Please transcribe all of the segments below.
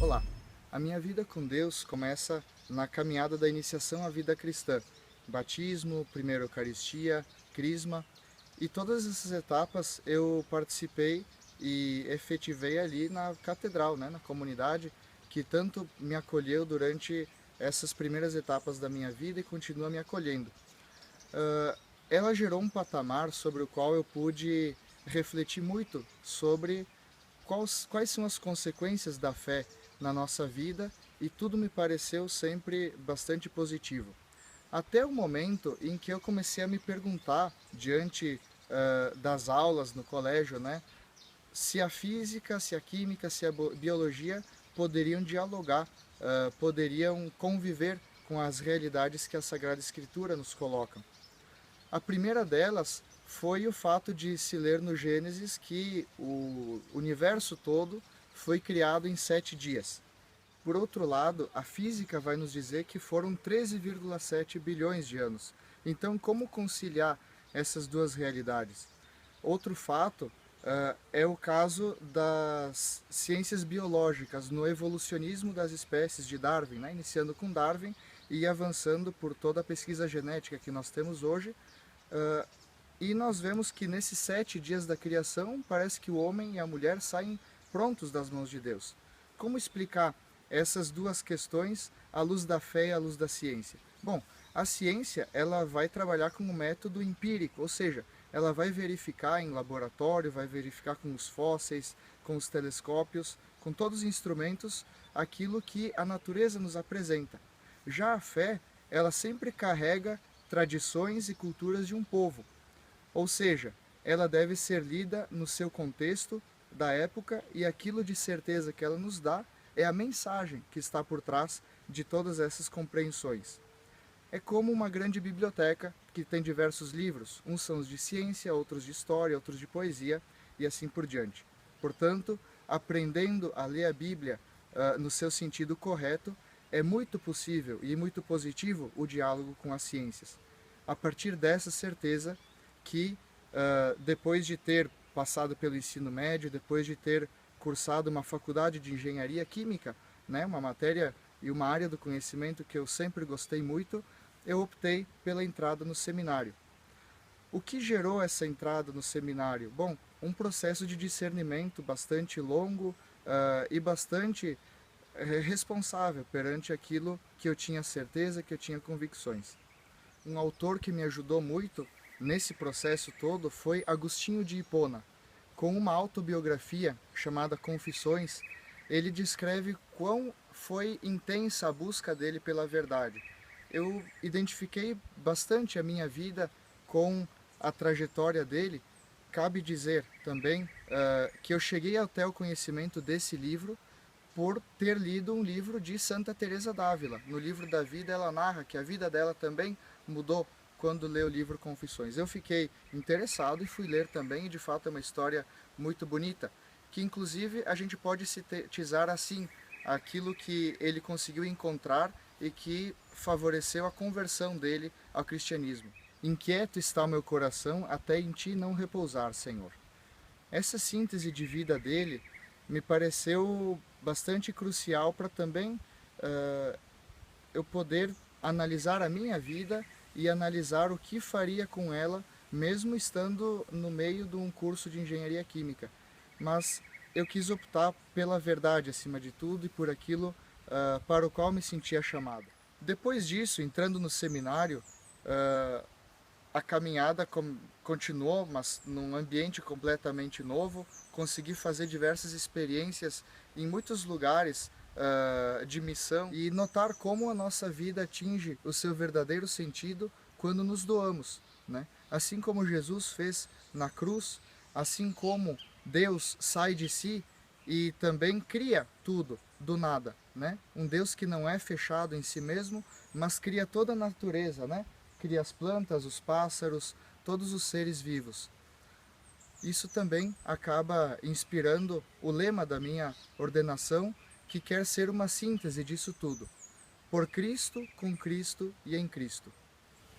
Olá, a minha vida com Deus começa na caminhada da iniciação à vida cristã. Batismo, primeira Eucaristia, Crisma, e todas essas etapas eu participei e efetivei ali na catedral, né, na comunidade, que tanto me acolheu durante essas primeiras etapas da minha vida e continua me acolhendo. Ela gerou um patamar sobre o qual eu pude refletir muito sobre quais são as consequências da fé na nossa vida, e tudo me pareceu sempre bastante positivo. Até o momento em que eu comecei a me perguntar, diante das aulas no colégio, né, se a física, se a química, se a biologia poderiam dialogar, poderiam conviver com as realidades que a Sagrada Escritura nos coloca. A primeira delas foi o fato de se ler no Gênesis que o universo todo foi criado em 7 dias. Por outro lado, a física vai nos dizer que foram 13,7 bilhões de anos. Então, como conciliar essas duas realidades? Outro fato é o caso das ciências biológicas, no evolucionismo das espécies de Darwin, né? Iniciando com Darwin e avançando por toda a pesquisa genética que nós temos hoje. E nós vemos que nesses 7 dias da criação, parece que o homem e a mulher saem prontos das mãos de Deus. Como explicar essas duas questões à luz da fé e à luz da ciência? Bom, a ciência ela vai trabalhar com um método empírico, ou seja, ela vai verificar em laboratório, vai verificar com os fósseis, com os telescópios, com todos os instrumentos, aquilo que a natureza nos apresenta. Já a fé, ela sempre carrega tradições e culturas de um povo. Ou seja, ela deve ser lida no seu contexto da época, e aquilo de certeza que ela nos dá é a mensagem que está por trás de todas essas compreensões. É como uma grande biblioteca que tem diversos livros, uns são os de ciência, outros de história, outros de poesia e assim por diante. Portanto, aprendendo a ler a Bíblia no seu sentido correto, é muito possível e muito positivo o diálogo com as ciências. A partir dessa certeza que, depois de ter passado pelo ensino médio, depois de ter cursado uma faculdade de engenharia química, né, uma matéria e uma área do conhecimento que eu sempre gostei muito, eu optei pela entrada no seminário. O que gerou essa entrada no seminário? Bom, um processo de discernimento bastante longo e bastante responsável perante aquilo que eu tinha certeza, que eu tinha convicções. Um autor que me ajudou muito nesse processo todo foi Agostinho de Hipona. Com uma autobiografia chamada Confissões, ele descreve quão foi intensa a busca dele pela verdade. Eu identifiquei bastante a minha vida com a trajetória dele. Cabe dizer também que eu cheguei até o conhecimento desse livro por ter lido um livro de Santa Teresa d'Ávila. No livro da vida ela narra que a vida dela também mudou quando leu o livro Confissões. Eu fiquei interessado e fui ler também, e de fato é uma história muito bonita, que inclusive a gente pode sintetizar assim, aquilo que ele conseguiu encontrar e que favoreceu a conversão dele ao cristianismo. Inquieto está o meu coração, até em ti não repousar, Senhor. Essa síntese de vida dele me pareceu bastante crucial para também eu poder analisar a minha vida e analisar o que faria com ela, mesmo estando no meio de um curso de engenharia química. Mas eu quis optar pela verdade acima de tudo e por aquilo para o qual me sentia chamado. Depois disso, entrando no seminário, a caminhada continuou, mas num ambiente completamente novo. Consegui fazer diversas experiências em muitos lugares de missão e notar como a nossa vida atinge o seu verdadeiro sentido quando nos doamos, né? Assim como Jesus fez na cruz, assim como Deus sai de si e também cria tudo do nada, né? Um Deus que não é fechado em si mesmo, mas cria toda a natureza, né? Cria as plantas, os pássaros, todos os seres vivos. Isso também acaba inspirando o lema da minha ordenação, que quer ser uma síntese disso tudo. Por Cristo, com Cristo e em Cristo.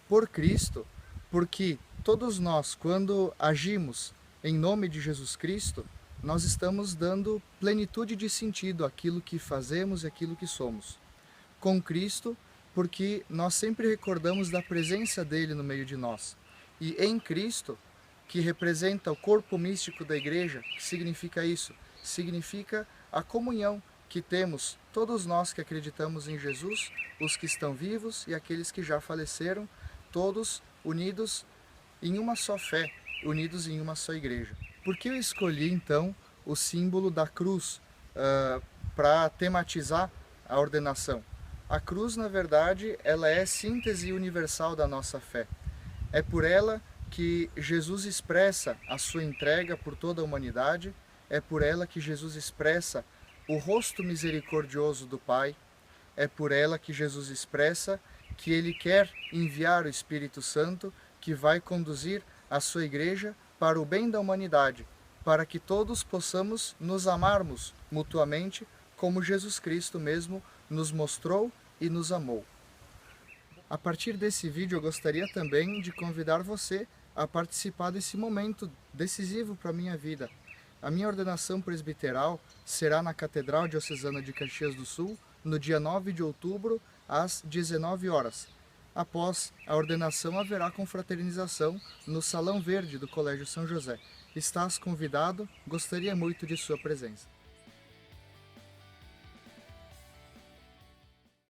Por Cristo, porque todos nós, quando agimos em nome de Jesus Cristo, nós estamos dando plenitude de sentido àquilo que fazemos e àquilo que somos. Com Cristo, porque nós sempre recordamos da presença dele no meio de nós. E em Cristo, que representa o corpo místico da igreja, que significa isso? Significa a comunhão que temos, todos nós que acreditamos em Jesus, os que estão vivos e aqueles que já faleceram, todos unidos em uma só fé, unidos em uma só igreja. Por que eu escolhi então o símbolo da cruz para tematizar a ordenação? A cruz, na verdade, ela é síntese universal da nossa fé. É por ela que Jesus expressa a sua entrega por toda a humanidade, é por ela que Jesus expressa o rosto misericordioso do Pai, é por ela que Jesus expressa que ele quer enviar o Espírito Santo, que vai conduzir a sua igreja para o bem da humanidade, para que todos possamos nos amarmos mutuamente, como Jesus Cristo mesmo nos mostrou e nos amou. A partir desse vídeo eu gostaria também de convidar você a participar desse momento decisivo para a minha vida. A minha ordenação presbiteral será na Catedral Diocesana de Caxias do Sul, no dia 9 de outubro, às 19 horas. Após a ordenação haverá confraternização no Salão Verde do Colégio São José. Estás convidado, gostaria muito de sua presença.